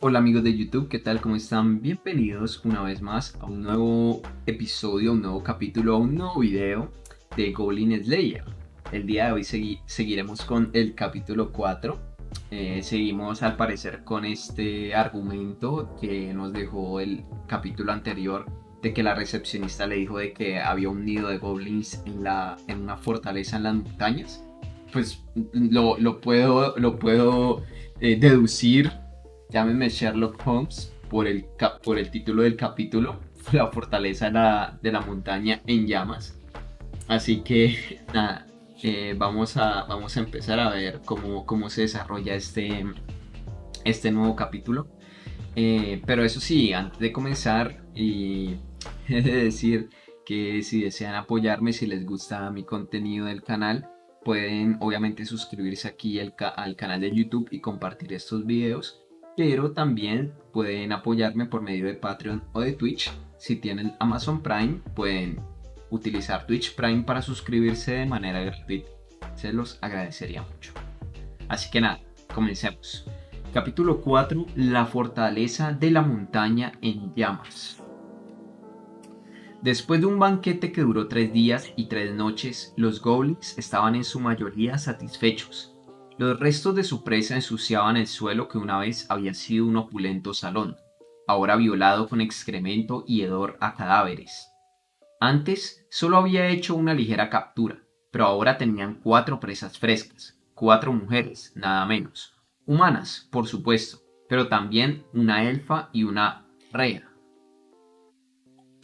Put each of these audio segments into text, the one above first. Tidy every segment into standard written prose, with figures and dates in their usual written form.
Hola amigos de YouTube, ¿qué tal? ¿Cómo están? Bienvenidos una vez más a un nuevo episodio, un nuevo capítulo, a un nuevo video de Goblin Slayer. El día de hoy seguiremos con el capítulo 4. Seguimos al parecer con este argumento que nos dejó el capítulo anterior de que la recepcionista le dijo de que había un nido de goblins en una fortaleza en las montañas. Pues lo puedo deducir. Llámeme Sherlock Holmes por el título del capítulo, la fortaleza de la montaña en llamas. Así que nada, vamos a empezar a ver cómo se desarrolla este nuevo capítulo. Pero eso sí, antes de comenzar, y he de decir que si desean apoyarme, si les gusta mi contenido del canal, pueden obviamente suscribirse aquí al canal de YouTube y compartir estos videos. Pero también pueden apoyarme por medio de Patreon o de Twitch. Si tienen Amazon Prime, pueden utilizar Twitch Prime para suscribirse de manera gratuita. Se los agradecería mucho. Así que nada, comencemos. Capítulo 4. La fortaleza de la montaña en llamas. Después de un banquete que duró 3 días y 3 noches, los goblins estaban en su mayoría satisfechos. Los restos de su presa ensuciaban el suelo que una vez había sido un opulento salón, ahora violado con excremento y hedor a cadáveres. Antes solo había hecho una ligera captura, pero ahora tenían 4 presas frescas, 4 mujeres, nada menos. Humanas, por supuesto, pero también una elfa y una rea,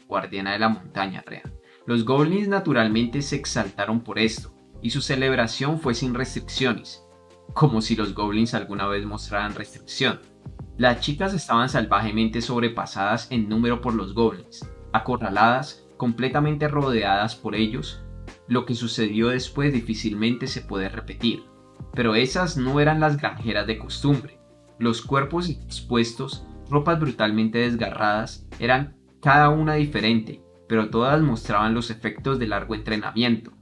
guardiana de la montaña rea. Los goblins naturalmente se exaltaron por esto, y su celebración fue sin restricciones, como si los goblins alguna vez mostraran restricción. Las chicas estaban salvajemente sobrepasadas en número por los goblins, acorraladas, completamente rodeadas por ellos. Lo que sucedió después difícilmente se puede repetir, pero esas no eran las granjeras de costumbre. Los cuerpos expuestos, ropas brutalmente desgarradas, eran cada una diferente, pero todas mostraban los efectos de largo entrenamiento.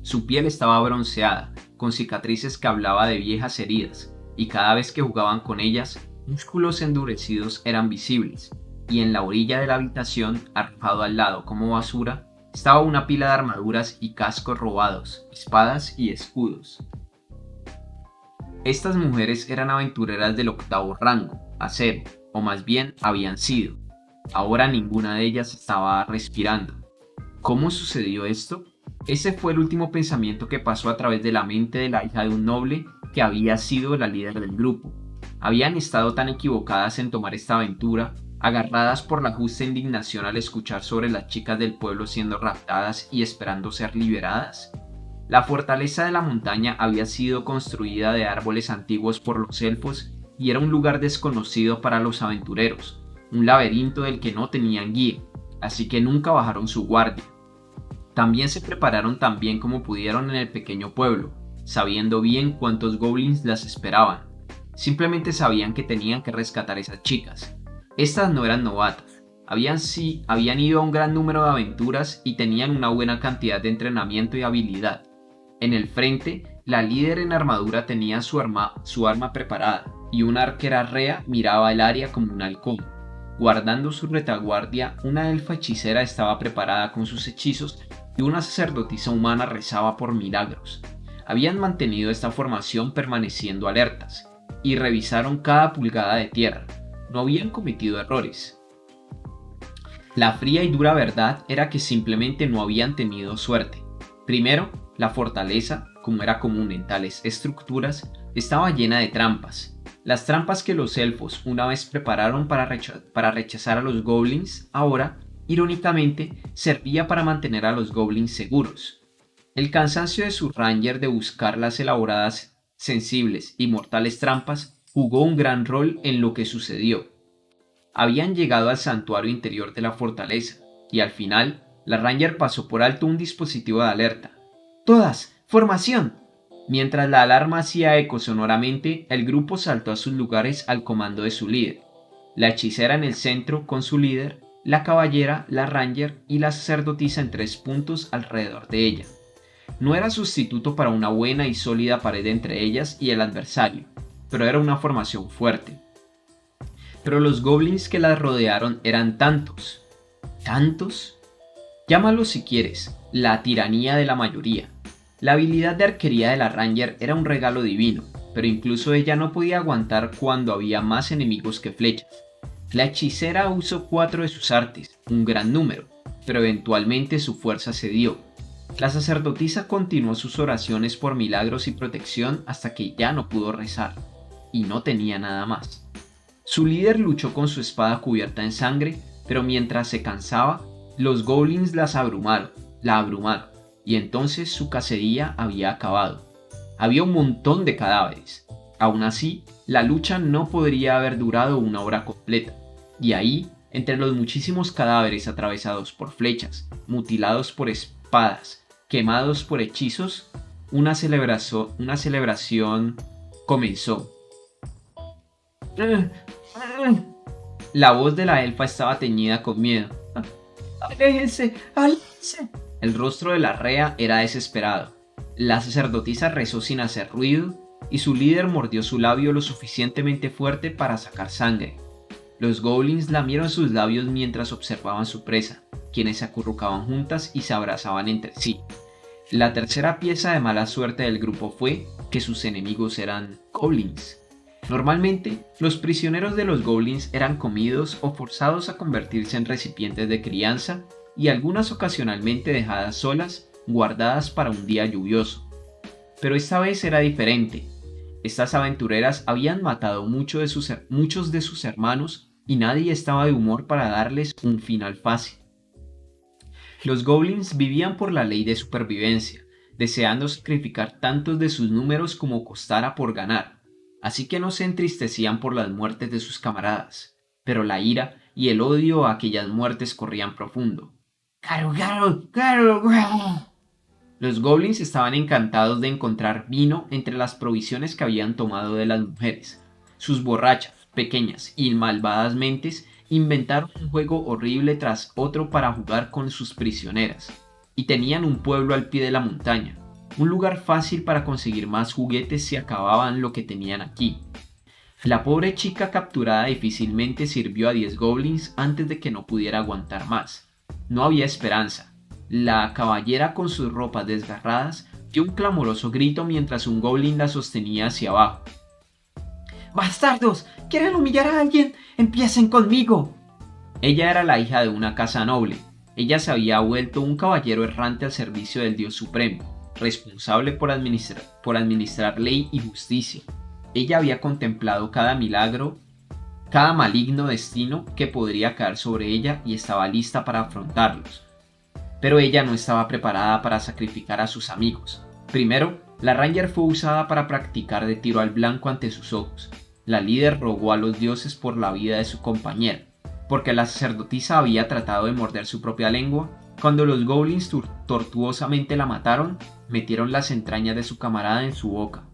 Su piel estaba bronceada, con cicatrices que hablaba de viejas heridas, y cada vez que jugaban con ellas, músculos endurecidos eran visibles, y en la orilla de la habitación, arrojado al lado como basura, estaba una pila de armaduras y cascos robados, espadas y escudos. Estas mujeres eran aventureras del octavo rango, acero, o más bien habían sido. Ahora ninguna de ellas estaba respirando. ¿Cómo sucedió esto? Ese fue el último pensamiento que pasó a través de la mente de la hija de un noble que había sido la líder del grupo. Habían estado tan equivocadas en tomar esta aventura, agarradas por la justa indignación al escuchar sobre las chicas del pueblo siendo raptadas y esperando ser liberadas. La fortaleza de la montaña había sido construida de árboles antiguos por los elfos y era un lugar desconocido para los aventureros, un laberinto del que no tenían guía, así que nunca bajaron su guardia. También se prepararon tan bien como pudieron en el pequeño pueblo, sabiendo bien cuántos goblins las esperaban. Simplemente sabían que tenían que rescatar a esas chicas. Estas no eran novatas, habían ido a un gran número de aventuras y tenían una buena cantidad de entrenamiento y habilidad. En el frente, la líder en armadura tenía su arma preparada, y una arquera rea miraba el área como un halcón. Guardando su retaguardia, una elfa hechicera estaba preparada con sus hechizos y una sacerdotisa humana rezaba por milagros. Habían mantenido esta formación permaneciendo alertas, y revisaron cada pulgada de tierra. No habían cometido errores. La fría y dura verdad era que simplemente no habían tenido suerte. Primero, la fortaleza, como era común en tales estructuras, estaba llena de trampas. Las trampas que los elfos una vez prepararon para rechazar a los goblins, ahora, irónicamente, servía para mantener a los goblins seguros. El cansancio de su ranger de buscar las elaboradas, sensibles y mortales trampas jugó un gran rol en lo que sucedió. Habían llegado al santuario interior de la fortaleza, y al final, la ranger pasó por alto un dispositivo de alerta. ¡Todas! ¡Formación! Mientras la alarma hacía eco sonoramente, el grupo saltó a sus lugares al comando de su líder. La hechicera en el centro con su líder, la caballera, la ranger y la sacerdotisa en 3 puntos alrededor de ella. No era sustituto para una buena y sólida pared entre ellas y el adversario, pero era una formación fuerte. pero los goblins que las rodearon eran tantos, tantos. Llámalo si quieres, la tiranía de la mayoría. La habilidad de arquería de la Ranger era un regalo divino, pero incluso ella no podía aguantar cuando había más enemigos que flechas. La hechicera usó 4 de sus artes, un gran número, pero eventualmente su fuerza cedió. La sacerdotisa continuó sus oraciones por milagros y protección hasta que ya no pudo rezar, y no tenía nada más. Su líder luchó con su espada cubierta en sangre, pero mientras se cansaba, los goblins la abrumaron, y entonces su cacería había acabado. Había un montón de cadáveres. Aún así, la lucha no podría haber durado una hora completa, y ahí, entre los muchísimos cadáveres atravesados por flechas, mutilados por espadas, quemados por hechizos, una celebración comenzó. La voz de la elfa estaba teñida con miedo. ¡Aléjense! ¡Aléjense! El rostro de la rea era desesperado. La sacerdotisa rezó sin hacer ruido y su líder mordió su labio lo suficientemente fuerte para sacar sangre. Los goblins lamieron sus labios mientras observaban su presa, quienes se acurrucaban juntas y se abrazaban entre sí. La tercera pieza de mala suerte del grupo fue que sus enemigos eran goblins. Normalmente, los prisioneros de los goblins eran comidos o forzados a convertirse en recipientes de crianza y algunas ocasionalmente dejadas solas, guardadas para un día lluvioso. Pero esta vez era diferente. Estas aventureras habían matado muchos de sus hermanos y nadie estaba de humor para darles un final fácil. Los goblins vivían por la ley de supervivencia, deseando sacrificar tantos de sus números como costara por ganar, así que no se entristecían por las muertes de sus camaradas, pero la ira y el odio a aquellas muertes corrían profundo. ¡Garu, garu, garu, garu! Los goblins estaban encantados de encontrar vino entre las provisiones que habían tomado de las mujeres. Sus borrachas, pequeñas y malvadas mentes inventaron un juego horrible tras otro para jugar con sus prisioneras. Y tenían un pueblo al pie de la montaña, un lugar fácil para conseguir más juguetes si acababan lo que tenían aquí. La pobre chica capturada difícilmente sirvió a 10 goblins antes de que no pudiera aguantar más. No había esperanza. La caballera con sus ropas desgarradas dio un clamoroso grito mientras un goblin la sostenía hacia abajo. ¡Bastardos! ¿Quieren humillar a alguien? ¡Empiecen conmigo! Ella era la hija de una casa noble. Ella se había vuelto un caballero errante al servicio del Dios Supremo, responsable por administrar ley y justicia. Ella había contemplado cada milagro, cada maligno destino que podría caer sobre ella y estaba lista para afrontarlos. Pero ella no estaba preparada para sacrificar a sus amigos. Primero, la Ranger fue usada para practicar de tiro al blanco ante sus ojos. La líder rogó a los dioses por la vida de su compañera, porque la sacerdotisa había tratado de morder su propia lengua. Cuando los goblins tortuosamente la mataron, metieron las entrañas de su camarada en su boca.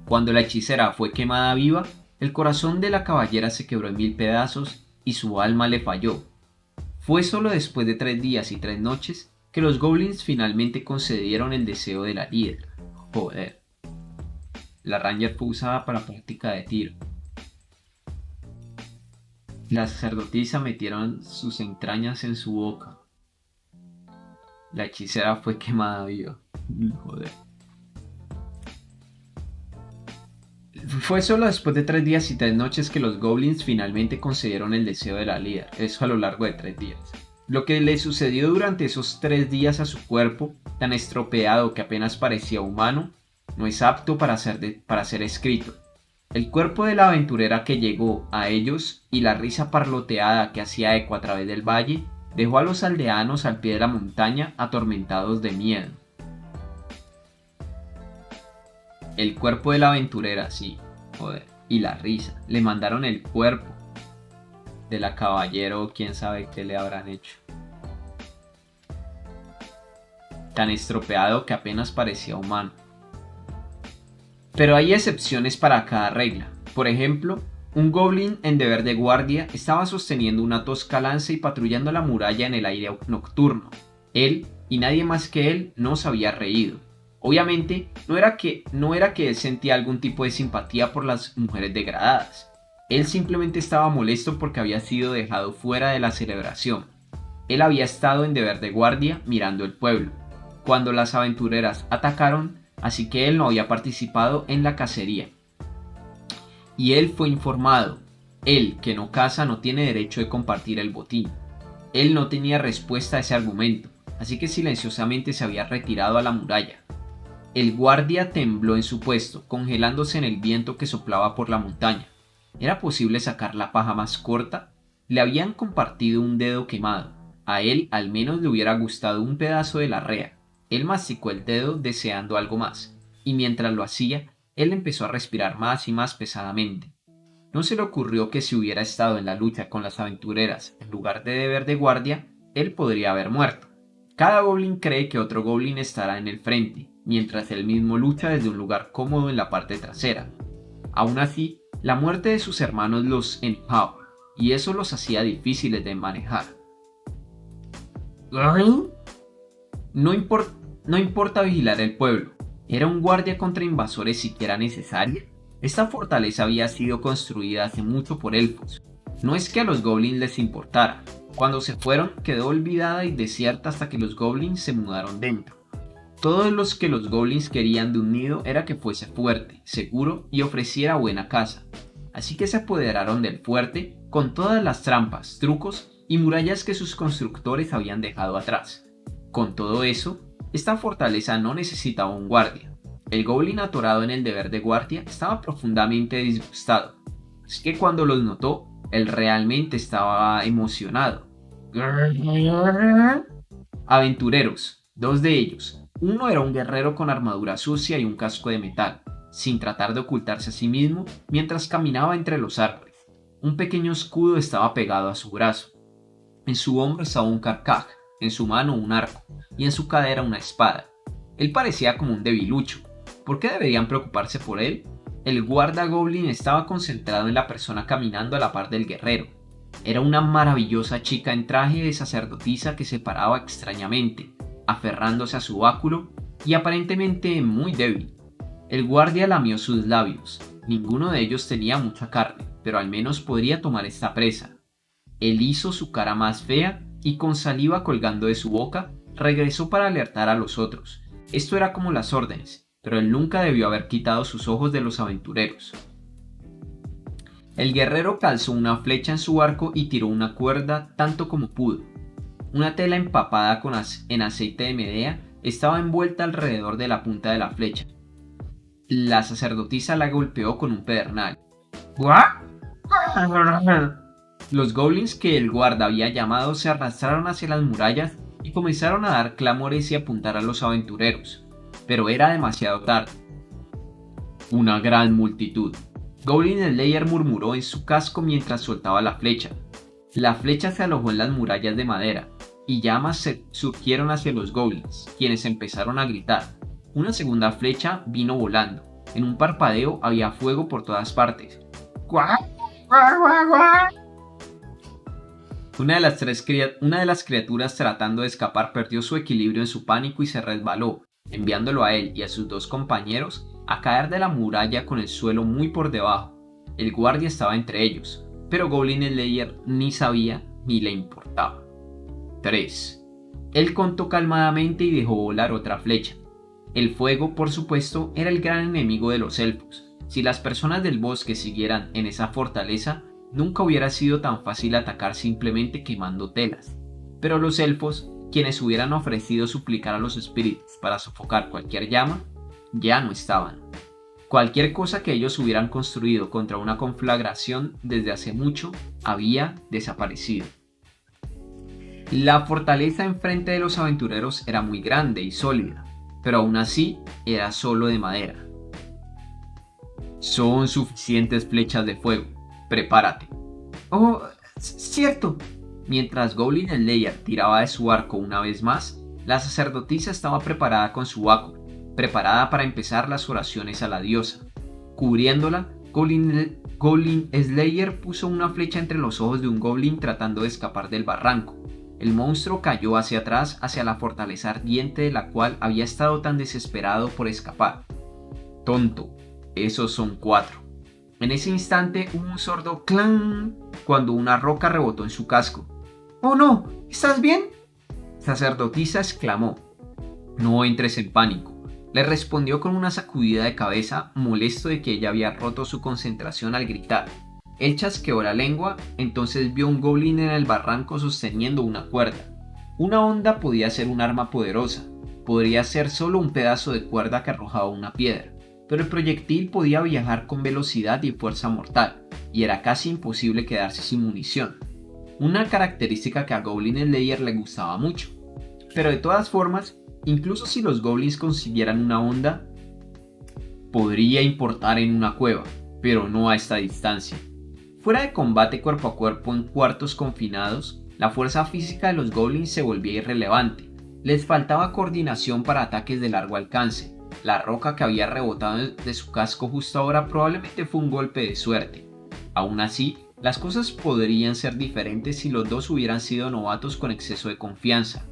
Cuando la hechicera fue quemada viva, el corazón de la caballera se quebró en 1000 pedazos y su alma le falló. Fue solo después de 3 días y 3 noches que los goblins finalmente concedieron el deseo de la líder. Joder. La Ranger fue usada para práctica de tiro. La sacerdotisa metieron sus entrañas en su boca. La hechicera fue quemada viva. Joder. Fue solo después de 3 días y 3 noches que los goblins finalmente concedieron el deseo de la líder, eso a lo largo de 3 días. Lo que le sucedió durante esos 3 días a su cuerpo, tan estropeado que apenas parecía humano, no es apto para ser escrito. El cuerpo de la aventurera que llegó a ellos y la risa parloteada que hacía eco a través del valle, dejó a los aldeanos al pie de la montaña atormentados de miedo. El cuerpo de la aventurera, sí, joder, y la risa. Le mandaron el cuerpo de la caballero, quién sabe qué le habrán hecho. Tan estropeado que apenas parecía humano. Pero hay excepciones para cada regla. Por ejemplo, un goblin en deber de guardia estaba sosteniendo una tosca lanza y patrullando la muralla en el aire nocturno. Él, y nadie más que él, no se había reído. Obviamente, no era que él sentía algún tipo de simpatía por las mujeres degradadas. Él simplemente estaba molesto porque había sido dejado fuera de la celebración. Él había estado en deber de guardia mirando el pueblo, cuando las aventureras atacaron, así que él no había participado en la cacería. Y él fue informado. Él, que no caza, no tiene derecho de compartir el botín. Él no tenía respuesta a ese argumento, así que silenciosamente se había retirado a la muralla. El guardia tembló en su puesto, congelándose en el viento que soplaba por la montaña. ¿Era posible sacar la paja más corta? Le habían compartido un dedo quemado. A él al menos le hubiera gustado un pedazo de la rea. Él masticó el dedo deseando algo más, y mientras lo hacía, él empezó a respirar más y más pesadamente. No se le ocurrió que si hubiera estado en la lucha con las aventureras en lugar de deber de guardia, él podría haber muerto. Cada goblin cree que otro goblin estará en el frente, mientras él mismo lucha desde un lugar cómodo en la parte trasera. Aún así, la muerte de sus hermanos los enojaba, y eso los hacía difíciles de manejar. No importa vigilar el pueblo. ¿Era un guardia contra invasores siquiera necesaria? Esta fortaleza había sido construida hace mucho por elfos. No es que a los goblins les importara. Cuando se fueron, quedó olvidada y desierta hasta que los goblins se mudaron dentro. Todos los que los goblins querían de un nido era que fuese fuerte, seguro y ofreciera buena caza. Así que se apoderaron del fuerte con todas las trampas, trucos y murallas que sus constructores habían dejado atrás. Con todo eso, esta fortaleza no necesitaba un guardia. El goblin atorado en el deber de guardia estaba profundamente disgustado. Así que cuando los notó, él realmente estaba emocionado. Aventureros, dos de ellos. Uno era un guerrero con armadura sucia y un casco de metal, sin tratar de ocultarse a sí mismo mientras caminaba entre los árboles. Un pequeño escudo estaba pegado a su brazo. En su hombro estaba un carcaj, en su mano un arco y en su cadera una espada. Él parecía como un debilucho. ¿Por qué deberían preocuparse por él? El guarda goblin estaba concentrado en la persona caminando a la par del guerrero. Era una maravillosa chica en traje de sacerdotisa que se paraba extrañamente, aferrándose a su báculo y aparentemente muy débil. El guardia lamió sus labios. Ninguno de ellos tenía mucha carne, pero al menos podría tomar esta presa. Él hizo su cara más fea y con saliva colgando de su boca, regresó para alertar a los otros. Esto era como las órdenes, pero él nunca debió haber quitado sus ojos de los aventureros. El guerrero calzó una flecha en su arco y tiró una cuerda tanto como pudo. Una tela empapada en aceite de Medea estaba envuelta alrededor de la punta de la flecha. La sacerdotisa la golpeó con un pedernal. Los goblins que el guarda había llamado se arrastraron hacia las murallas y comenzaron a dar clamores y apuntar a los aventureros, pero era demasiado tarde. Una gran multitud. Goblin Slayer murmuró en su casco mientras soltaba la flecha. La flecha se alojó en las murallas de madera, y llamas surgieron hacia los goblins, quienes empezaron a gritar. Una segunda flecha vino volando. En un parpadeo había fuego por todas partes. Una de las criaturas tratando de escapar perdió su equilibrio en su pánico y se resbaló, enviándolo a él y a sus dos compañeros a caer de la muralla con el suelo muy por debajo. El guardia estaba entre ellos, pero Goblin Slayer ni sabía ni le importaba. 3. Él contó calmadamente y dejó volar otra flecha. El fuego, por supuesto, era el gran enemigo de los elfos. Si las personas del bosque siguieran en esa fortaleza, nunca hubiera sido tan fácil atacar simplemente quemando telas. Pero los elfos, quienes hubieran ofrecido suplicar a los espíritus para sofocar cualquier llama, ya no estaban. Cualquier cosa que ellos hubieran construido contra una conflagración desde hace mucho había desaparecido. La fortaleza enfrente de los aventureros era muy grande y sólida, pero aún así era solo de madera. Son suficientes flechas de fuego. Prepárate. Oh, cierto. Mientras Goblin Slayer tiraba de su arco una vez más, la sacerdotisa estaba preparada con su báculo, preparada para empezar las oraciones a la diosa. Cubriéndola, Goblin Slayer puso una flecha entre los ojos de un goblin tratando de escapar del barranco. El monstruo cayó hacia atrás, hacia la fortaleza ardiente de la cual había estado tan desesperado por escapar. Tonto, esos son 4. En ese instante hubo un sordo clan cuando una roca rebotó en su casco. ¡Oh no! ¿Estás bien? Sacerdotisa exclamó. No entres en pánico. Le respondió con una sacudida de cabeza, molesto de que ella había roto su concentración al gritar. Él chasqueó la lengua, entonces vio un goblin en el barranco sosteniendo una cuerda. Una onda podía ser un arma poderosa, podría ser solo un pedazo de cuerda que arrojaba una piedra, pero el proyectil podía viajar con velocidad y fuerza mortal, y era casi imposible quedarse sin munición. Una característica que a Goblin Slayer le gustaba mucho. Pero de todas formas, incluso si los goblins consiguieran una onda, podría importar en una cueva, pero no a esta distancia. Fuera de combate cuerpo a cuerpo en cuartos confinados, la fuerza física de los goblins se volvía irrelevante. Les faltaba coordinación para ataques de largo alcance. La roca que había rebotado de su casco justo ahora probablemente fue un golpe de suerte. Aún así, las cosas podrían ser diferentes si los dos hubieran sido novatos con exceso de confianza,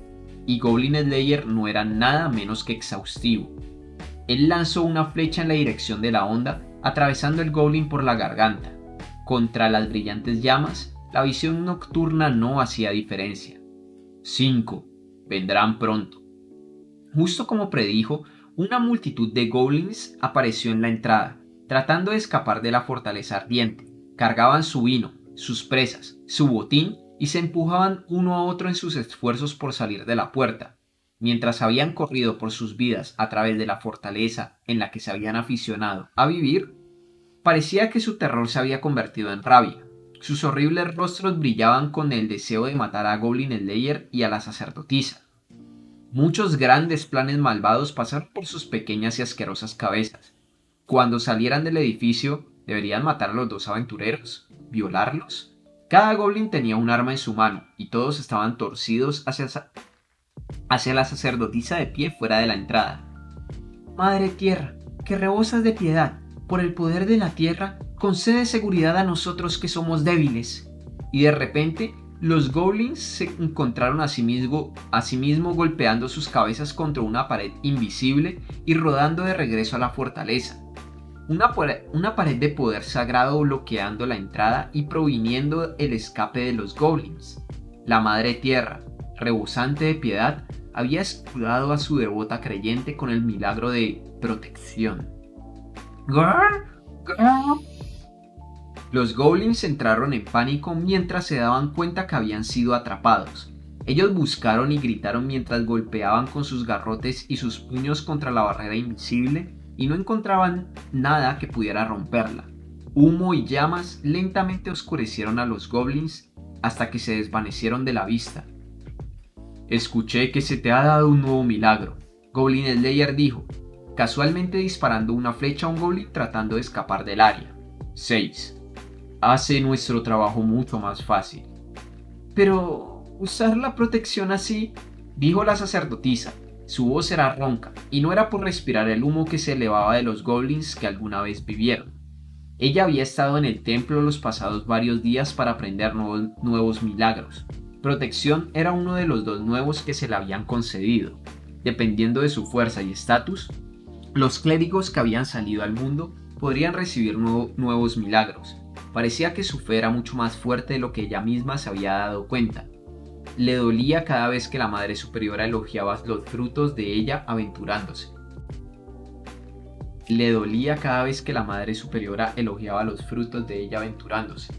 y Goblin Slayer no era nada menos que exhaustivo. Él lanzó una flecha en la dirección de la onda, atravesando el goblin por la garganta. Contra las brillantes llamas, la visión nocturna no hacía diferencia. 5. Vendrán pronto. Justo como predijo, una multitud de goblins apareció en la entrada, tratando de escapar de la fortaleza ardiente. Cargaban su vino, sus presas, su botín y se empujaban uno a otro en sus esfuerzos por salir de la puerta. Mientras habían corrido por sus vidas a través de la fortaleza en la que se habían aficionado a vivir, parecía que su terror se había convertido en rabia. Sus horribles rostros brillaban con el deseo de matar a Goblin Slayer y a la sacerdotisa. Muchos grandes planes malvados pasaron por sus pequeñas y asquerosas cabezas. Cuando salieran del edificio, ¿deberían matar a los dos aventureros? ¿Violarlos? Cada goblin tenía un arma en su mano y todos estaban torcidos hacia la sacerdotisa de pie fuera de la entrada. Madre Tierra, que rebosas de piedad, por el poder de la Tierra, concede seguridad a nosotros que somos débiles. Y de repente, los goblins se encontraron a sí mismo golpeando sus cabezas contra una pared invisible y rodando de regreso a la fortaleza. Una pared de poder sagrado bloqueando la entrada y proviniendo el escape de los goblins. La Madre Tierra, rebosante de piedad, había escudado a su devota creyente con el milagro de protección. Los goblins entraron en pánico mientras se daban cuenta que habían sido atrapados. Ellos buscaron y gritaron mientras golpeaban con sus garrotes y sus puños contra la barrera invisible y no encontraban nada que pudiera romperla. Humo y llamas lentamente oscurecieron a los goblins hasta que se desvanecieron de la vista. Escuché que se te ha dado un nuevo milagro, Goblin Slayer dijo, casualmente disparando una flecha a un goblin tratando de escapar del área. 6. Hace nuestro trabajo mucho más fácil. Pero usar la protección así, dijo la sacerdotisa. Su voz era ronca, y no era por respirar el humo que se elevaba de los goblins que alguna vez vivieron. Ella había estado en el templo los pasados varios días para aprender nuevos milagros. Protección era uno de los dos nuevos que se le habían concedido. Dependiendo de su fuerza y estatus, los clérigos que habían salido al mundo podrían recibir nuevos milagros. Parecía que su fe era mucho más fuerte de lo que ella misma se había dado cuenta. Le dolía cada vez que la Madre Superiora elogiaba los frutos de ella aventurándose.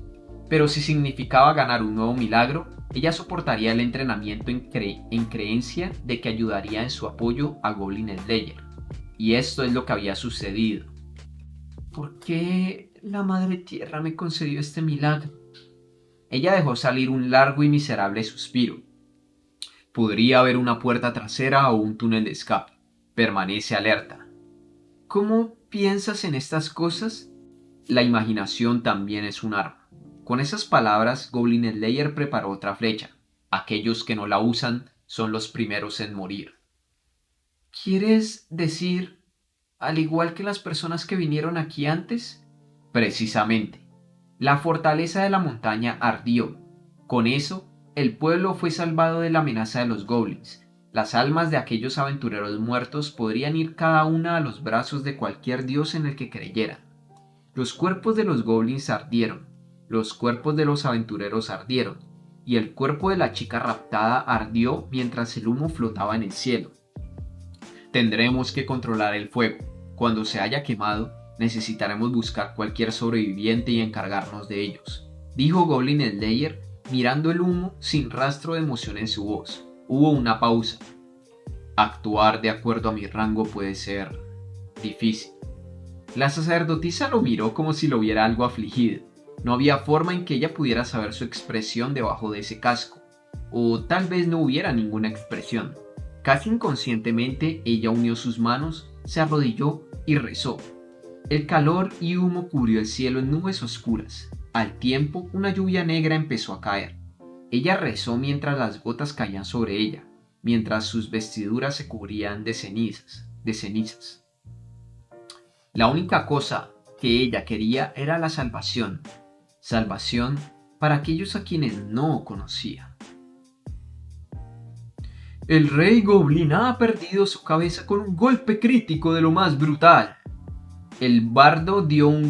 Pero si significaba ganar un nuevo milagro, ella soportaría el entrenamiento en creencia de que ayudaría en su apoyo a Goblin Slayer. Y esto es lo que había sucedido. ¿Por qué la Madre Tierra me concedió este milagro? Ella dejó salir un largo y miserable suspiro. Podría haber una puerta trasera o un túnel de escape. Permanece alerta. ¿Cómo piensas en estas cosas? La imaginación también es un arma. Con esas palabras, Goblin Slayer preparó otra flecha. Aquellos que no la usan son los primeros en morir. ¿Quieres decir, al igual que las personas que vinieron aquí antes? Precisamente. La fortaleza de la montaña ardió. Con eso, el pueblo fue salvado de la amenaza de los goblins. Las almas de aquellos aventureros muertos podrían ir cada una a los brazos de cualquier dios en el que creyeran. Los cuerpos de los goblins ardieron, los cuerpos de los aventureros ardieron, y el cuerpo de la chica raptada ardió mientras el humo flotaba en el cielo. Tendremos que controlar el fuego. Cuando se haya quemado, necesitaremos buscar cualquier sobreviviente y encargarnos de ellos, dijo Goblin Slayer, mirando el humo sin rastro de emoción en su voz. Hubo una pausa. Actuar de acuerdo a mi rango puede ser difícil. La sacerdotisa lo miró como si lo viera algo afligido. No había forma en que ella pudiera saber su expresión debajo de ese casco. O tal vez no hubiera ninguna expresión. Casi inconscientemente ella unió sus manos, se arrodilló y rezó. El calor y humo cubrió el cielo en nubes oscuras. Al tiempo, una lluvia negra empezó a caer. Ella rezó mientras las gotas caían sobre ella, mientras sus vestiduras se cubrían de cenizas. La única cosa que ella quería era la salvación. Salvación para aquellos a quienes no conocía. El rey Goblin ha perdido su cabeza con un golpe crítico de lo más brutal. El bardo dio un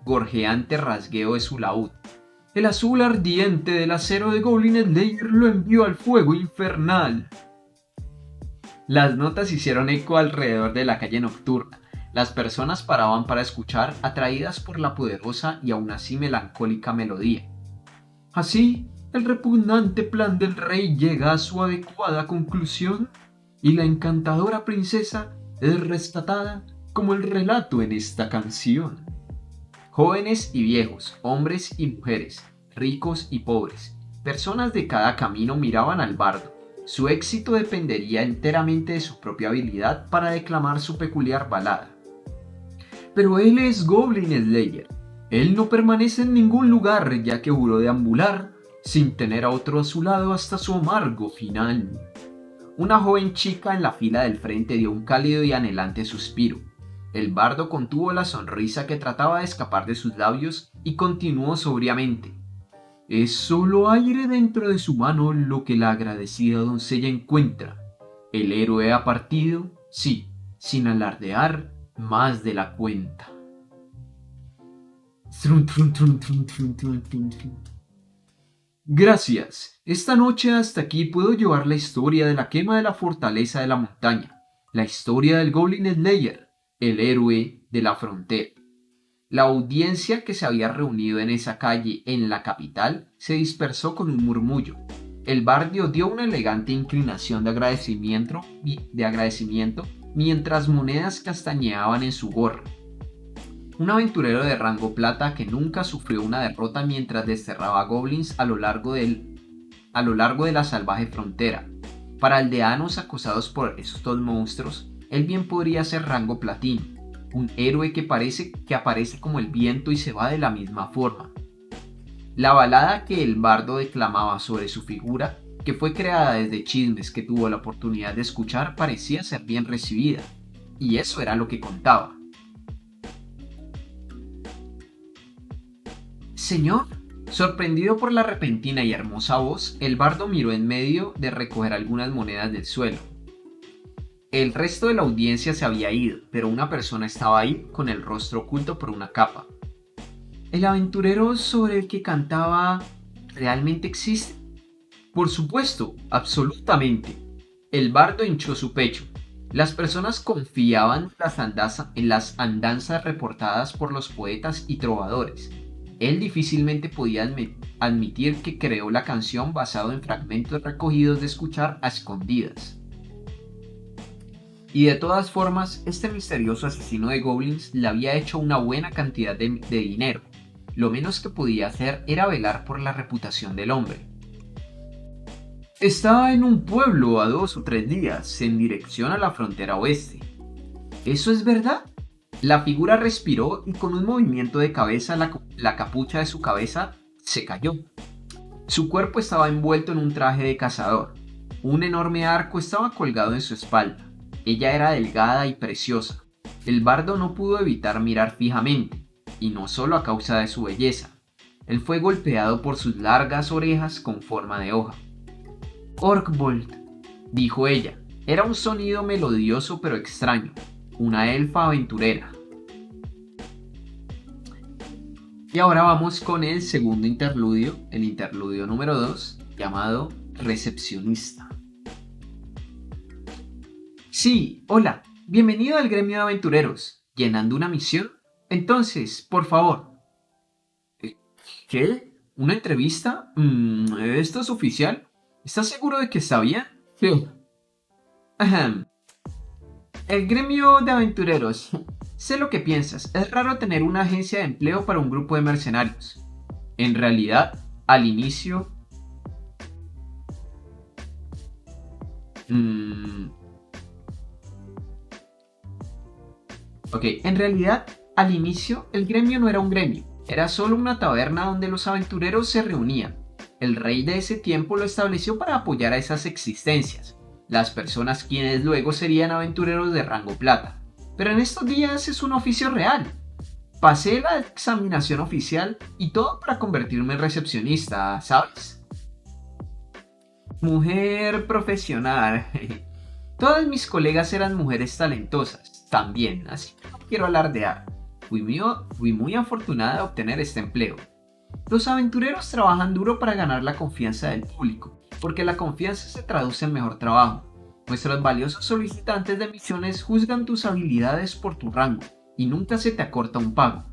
gorjeante rasgueo de su laúd. El azul ardiente del acero de Goblin Slayer lo envió al fuego infernal. Las notas hicieron eco alrededor de la calle nocturna. Las personas paraban para escuchar, atraídas por la poderosa y aún así melancólica melodía. Así, el repugnante plan del rey llega a su adecuada conclusión y la encantadora princesa es rescatada como el relato en esta canción. Jóvenes y viejos, hombres y mujeres, ricos y pobres, personas de cada camino miraban al bardo. Su éxito dependería enteramente de su propia habilidad para declamar su peculiar balada. Pero él es Goblin Slayer. Él no permanece en ningún lugar ya que juró deambular sin tener a otro a su lado hasta su amargo final. Una joven chica en la fila del frente dio un cálido y anhelante suspiro. El bardo contuvo la sonrisa que trataba de escapar de sus labios y continuó sobriamente. Es solo aire dentro de su mano lo que la agradecida doncella encuentra. El héroe ha partido, sí, sin alardear más de la cuenta. Gracias. Esta noche hasta aquí puedo llevar la historia de la quema de la fortaleza de la montaña, la historia del Goblin Slayer, el héroe de la frontera. La audiencia que se había reunido en esa calle en la capital se dispersó con un murmullo. El bardo dio una elegante inclinación de agradecimiento mientras monedas castañeaban en su gorra. Un aventurero de rango plata que nunca sufrió una derrota mientras desterraba goblins a lo largo de la salvaje frontera. Para aldeanos acosados por estos monstruos, él bien podría ser rango platino, un héroe que aparece como el viento y se va de la misma forma. La balada que el bardo declamaba sobre su figura, que fue creada desde chismes que tuvo la oportunidad de escuchar, parecía ser bien recibida, y eso era lo que contaba. Señor, sorprendido por la repentina y hermosa voz, el bardo miró en medio de recoger algunas monedas del suelo. El resto de la audiencia se había ido, pero una persona estaba ahí con el rostro oculto por una capa. ¿El aventurero sobre el que cantaba realmente existe? Por supuesto, absolutamente. El bardo hinchó su pecho. Las personas confiaban en las andanzas reportadas por los poetas y trovadores. Él difícilmente podía admitir que creó la canción basado en fragmentos recogidos de escuchar a escondidas. Y de todas formas, este misterioso asesino de goblins le había hecho una buena cantidad de dinero. Lo menos que podía hacer era velar por la reputación del hombre. Estaba en un pueblo a 2 o 3 días, en dirección a la frontera oeste. ¿Eso es verdad? La figura respiró y con un movimiento de cabeza la capucha de su cabeza se cayó. Su cuerpo estaba envuelto en un traje de cazador. Un enorme arco estaba colgado en su espalda. Ella era delgada y preciosa. El bardo no pudo evitar mirar fijamente, y no solo a causa de su belleza. Él fue golpeado por sus largas orejas con forma de hoja. Orkbold, dijo ella. Era un sonido melodioso pero extraño. Una elfa aventurera. Y ahora vamos con el segundo interludio, el interludio número 2, llamado Recepcionista. Sí, hola, bienvenido al gremio de aventureros. ¿Llenando una misión? Entonces, por favor. ¿Qué? ¿Una entrevista? ¿Esto es oficial? ¿Estás seguro de que está bien? Sí. Ahem. El gremio de aventureros. Sé lo que piensas. Es raro tener una agencia de empleo para un grupo de mercenarios. En realidad, al inicio... mm, en realidad, al inicio, el gremio no era un gremio. Era solo una taberna donde los aventureros se reunían. El rey de ese tiempo lo estableció para apoyar a esas existencias, las personas quienes luego serían aventureros de rango plata. Pero en estos días es un oficio real. Pasé la examinación oficial y todo para convertirme en recepcionista, ¿sabes? Mujer profesional. Todas mis colegas eran mujeres talentosas, también, así que no quiero alardear. Fui muy afortunada de obtener este empleo. Los aventureros trabajan duro para ganar la confianza del público, porque la confianza se traduce en mejor trabajo. Nuestros valiosos solicitantes de misiones juzgan tus habilidades por tu rango, y nunca se te acorta un pago.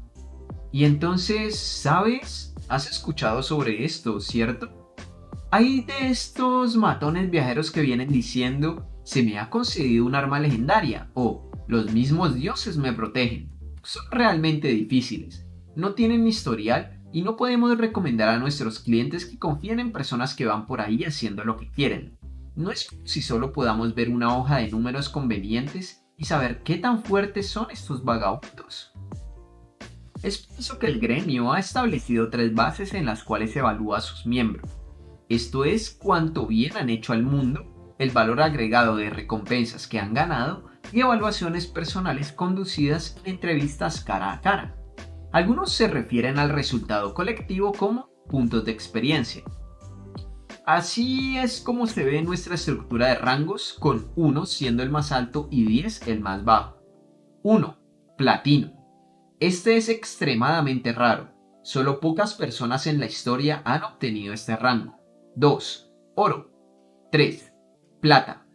Y entonces, ¿sabes? ¿Has escuchado sobre esto, cierto? Hay de estos matones viajeros que vienen diciendo, se me ha concedido un arma legendaria, o los mismos dioses me protegen. Son realmente difíciles, no tienen historial y no podemos recomendar a nuestros clientes que confíen en personas que van por ahí haciendo lo que quieren. No es como si solo podamos ver una hoja de números convenientes y saber qué tan fuertes son estos vagabundos. Es por eso que el gremio ha establecido 3 bases en las cuales evalúa a sus miembros. Esto es cuánto bien han hecho al mundo, el valor agregado de recompensas que han ganado y evaluaciones personales conducidas en entrevistas cara a cara. Algunos se refieren al resultado colectivo como puntos de experiencia. Así es como se ve nuestra estructura de rangos, con 1 siendo el más alto y 10 el más bajo. 1. Platino. Este es extremadamente raro. Solo pocas personas en la historia han obtenido este rango. 2. Oro. 3. Plata.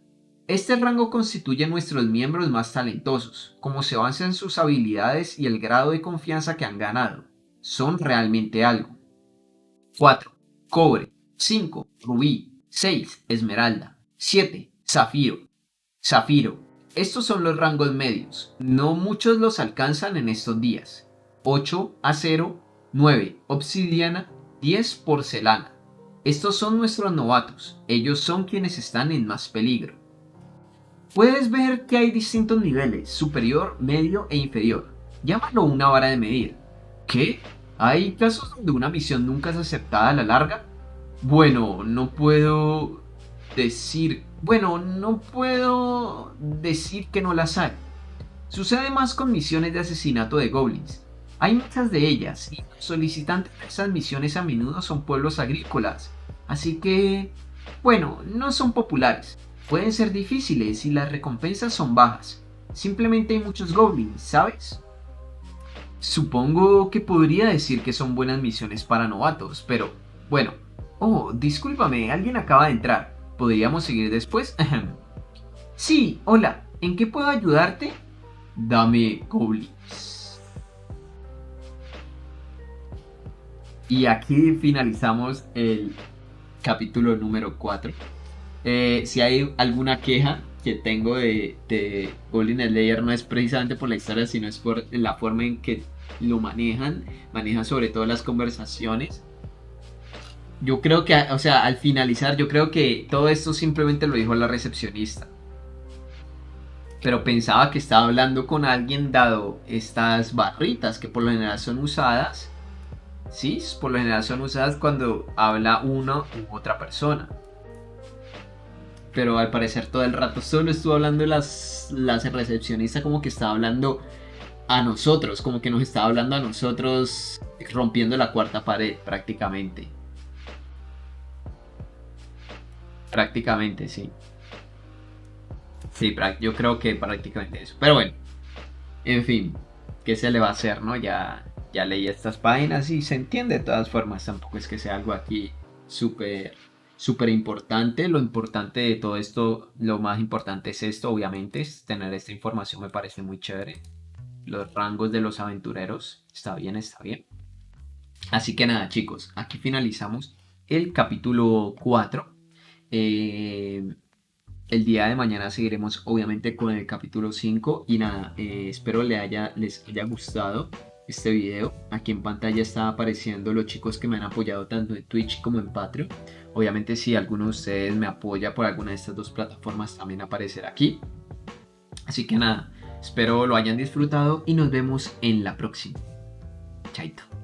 Este rango constituye nuestros miembros más talentosos, como se avanza en sus habilidades y el grado de confianza que han ganado. Son realmente algo. 4. Cobre. 5. Rubí. 6. Esmeralda. 7. Zafiro. Zafiro. Estos son los rangos medios. No muchos los alcanzan en estos días. 8. Acero. 9. Obsidiana. 10. Porcelana. Estos son nuestros novatos. Ellos son quienes están en más peligro. Puedes ver que hay distintos niveles, superior, medio e inferior. Llámalo una vara de medir. ¿Qué? ¿Hay casos donde una misión nunca es aceptada a la larga? No puedo decir que no las hay. Sucede más con misiones de asesinato de goblins. Hay muchas de ellas y los solicitantes de esas misiones a menudo son pueblos agrícolas. Así que, no son populares. Pueden ser difíciles y las recompensas son bajas. Simplemente hay muchos goblins, ¿sabes? Supongo que podría decir que son buenas misiones para novatos, pero bueno. Oh, discúlpame, alguien acaba de entrar. ¿Podríamos seguir después? Sí, hola, ¿en qué puedo ayudarte? Dame goblins. Y aquí finalizamos el capítulo número 4. Si hay alguna queja que tengo de Goblin Slayer, no es precisamente por la historia, sino es por la forma en que lo manejan sobre todo las conversaciones. Yo creo que, al finalizar, yo creo que todo esto simplemente lo dijo la recepcionista. Pero pensaba que estaba hablando con alguien, dado estas barritas que por lo general son usadas. Sí, por lo general son usadas cuando habla una u otra persona. Pero al parecer todo el rato solo estuvo hablando las recepcionistas, como que estaba hablando a nosotros, como que nos estaba hablando a nosotros, rompiendo la cuarta pared prácticamente. Prácticamente, sí. Sí, yo creo que prácticamente eso. Pero bueno, en fin, ¿qué se le va a hacer, no? Ya ya leí estas páginas y se entiende de todas formas, tampoco es que sea algo aquí súper súper importante. Lo importante de todo esto, lo más importante es esto, obviamente, es tener esta información, me parece muy chévere. Los rangos de los aventureros, está bien, está bien. Así que nada, chicos, aquí finalizamos el capítulo 4. Eh, el día de mañana seguiremos obviamente con el capítulo 5 y nada, espero les haya gustado este video. Aquí en pantalla está apareciendo los chicos que me han apoyado tanto en Twitch como en Patreon. Obviamente si alguno de ustedes me apoya por alguna de estas dos plataformas también aparecerá aquí. Así que nada, espero lo hayan disfrutado y nos vemos en la próxima. Chaito.